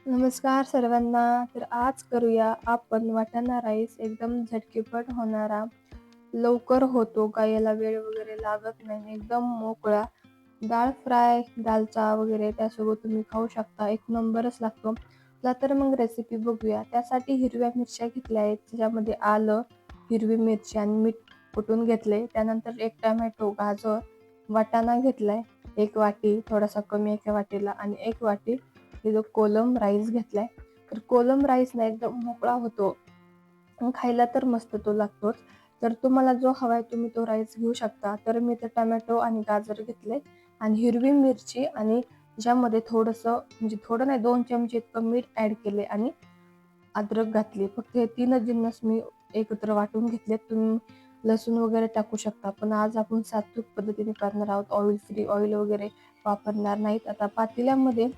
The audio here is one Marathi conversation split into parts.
नमस्कार सर्वांना. तर आज करूया आपण वाटाणा राईस. एकदम झटकीपट होणारा, लवकर होतो, काही याला वेळ वगैरे लागत नाही, एकदम मोकळा. डाळ फ्राय, दालचा वगैरे त्यासोबत तुम्ही खाऊ शकता. एक नंबरच लागतो. चला तर मग रेसिपी बघूया. त्यासाठी हिरव्या मिरच्या घेतल्या आहेत, त्याच्यामध्ये आलं, हिरवी मिरची आणि मीठ कुटून घेतले. त्यानंतर एक टोमॅटो, गाजर, वाटाणा घेतलाय 1 वाटी, थोडासा कमी एका वाटीला, आणि 1 वाटी हे जो कोलम राईस घेतलाय. तर कोलम राईस ना एकदम मोकळा होतो, खायला तर मस्त तो लागतोच. तर तुम्हाला जो हवाय तुम्ही तो राईस घेऊ शकता. तर मी ते टोमॅटो आणि गाजर घेतले आणि हिरवी मिरची, आणि ज्यामध्ये थोडंसं, म्हणजे थोडं नाही, 2 चमचे इतकं मीठ ॲड केले आणि अद्रक घातली. फक्त हे 3च जिन्नस मी एकत्र वाटून घेतलेत. तुम्ही लसूण वगैरे टाकू शकता, पण आज आपण सात्विक पद्धतीने करणार आहोत. ऑइल फ्री, ऑइल वगैरे वापरणार नाहीत. आता पातेल्यामध्ये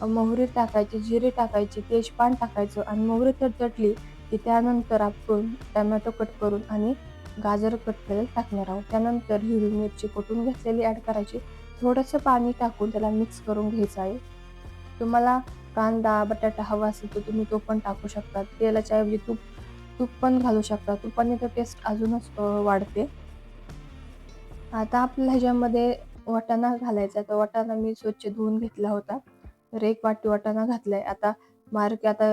मोहरी टाकायची, जिरे टाकायचे, तेजपान टाकायचं, आणि मोहरी तडतडली की त्यानंतर आपण टोमॅटो कट करून आणि गाजर कट केलेलं टाकणार आहोत. त्यानंतर हिरवी मिरची कुटून घेतलेली ॲड करायची. थोडंसं पाणी टाकून त्याला मिक्स करून घ्यायचं आहे. तुम्हाला कांदा, बटाटा हवा असेल तर तुम्ही तो पण टाकू शकता. तेलाच्या ऐवजी तूप तूप पण घालू शकता. तुपाने तर टेस्ट अजूनच वाढते. आता आपल्याला ह्याच्यामध्ये वाटाणा घालायचा. तर वाटाणा मी स्वच्छ धुवून घेतला होता. तर 1 वाटी वाटाणा घातलाय. आता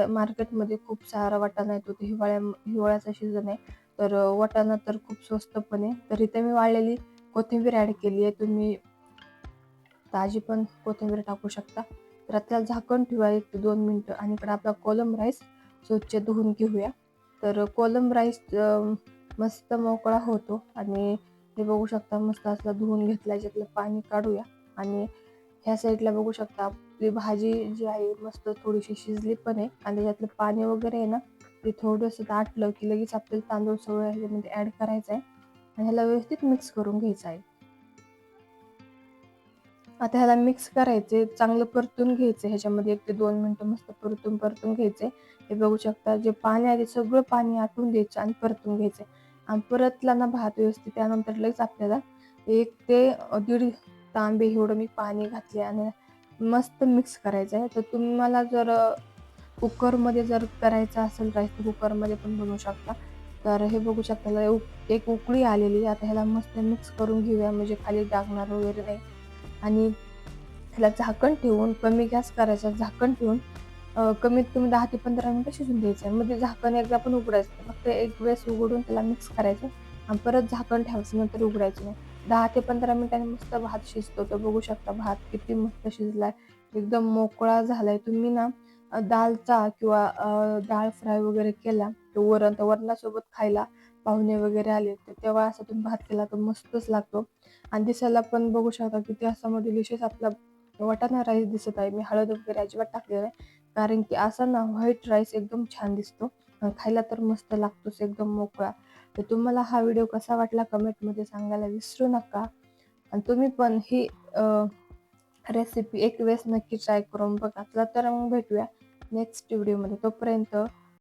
मार्केटमध्ये खूप सारा वाटाणा येतो. तर हिवाळ्याचा सीझन आहे. तर वाटाणा तर खूप स्वस्त पण आहे. तर इथे मी वाळलेली कोथिंबीर ॲड केली आहे. तुम्ही ताजी पण कोथिंबीर टाकू शकता. तर आता त्याला झाकण ठेवा 1 ते 2 मिनिटं, आणि इकडे आपला कोलम राईस स्वच्छ धुवून घेऊया. तर कोलम राईस मस्त मोकळा होतो, आणि हे बघू शकता मस्त असला धुवून घेतला. याच्यातलं पाणी काढूया, आणि ह्या साईडला बघू शकता आपली भाजी जी आहे मस्त थोडीशी शिजली पण आहे, आणि त्याच्यातलं पाणी वगैरे आहे ना, ते थोडंसं दाटलं की लगेच आपल्याला तांदूळ सगळं ह्याच्यामध्ये ॲड करायचा आहे, आणि ह्याला व्यवस्थित मिक्स करून घ्यायचं आहे. आता ह्याला मिक्स करायचे, चांगलं परतून घ्यायचं. ह्याच्यामध्ये 1 ते 2 मिनिटं मस्त परतून घ्यायचे. हे बघू शकता, जे पाणी आहे ते सगळं पाणी आटून द्यायचं आणि परतून घ्यायचं. आणि परतला ना भात व्यवस्थित, त्यानंतर लगेच आपल्याला 1 ते 1.5 तांबे एवढं मी पाणी घातले, आणि मस्त मिक्स करायचं आहे. तर तुम्हाला जर कुकरमध्ये जर करायचं असेल राईस, तर कुकरमध्ये पण बनवू शकता. तर हे बघू शकता, ह्याला एक उकळी आलेली. आता ह्याला मस्त मिक्स करून घेऊया, म्हणजे खाली डागणार वगैरे नाही. आणि ह्याला झाकण ठेवून, कमी गॅस करायचा, झाकण ठेवून कमीत कमी 10 ते 15 मिनिटं शिजून द्यायचं आहे. मग ते झाकण एकदा पण उघडायचं नाही. फक्त एक वेळेस उघडून त्याला मिक्स करायचं आणि परत झाकण ठेवायचं, नंतर उघडायचं नाही. 10 ते 15 मिनिटांनी मस्त भात शिजतो. तर बघू शकता भात किती मस्त शिजलाय. एकदम मोकळा झालाय. तुम्ही ना दालचा किंवा डाळ फ्राय वगैरे केला, तर वरणासोबत खायला पाहुणे वगैरे आले, तर तेव्हा असा तुम्ही भात केला तर मस्तच लागतो. आणि दिसायला पण बघू शकता किती असा मग डिलिशियस आपला वाटाणा राईस दिसत आहे. मी हळद वगैरे अजिबात टाकलेलं नाही, कारण की असा ना व्हाईट राईस एकदम छान दिसतो, आणि खायला तर मस्त लागतोच, एकदम मोकळा. तर तुम्हाला हा व्हिडिओ कसा वाटला कमेंटमध्ये सांगायला विसरू नका, आणि तुम्ही पण ही रेसिपी एक वेळेस नक्की ट्राय करून बघा. चला तर मग भेटूया नेक्स्ट व्हिडिओमध्ये. तोपर्यंत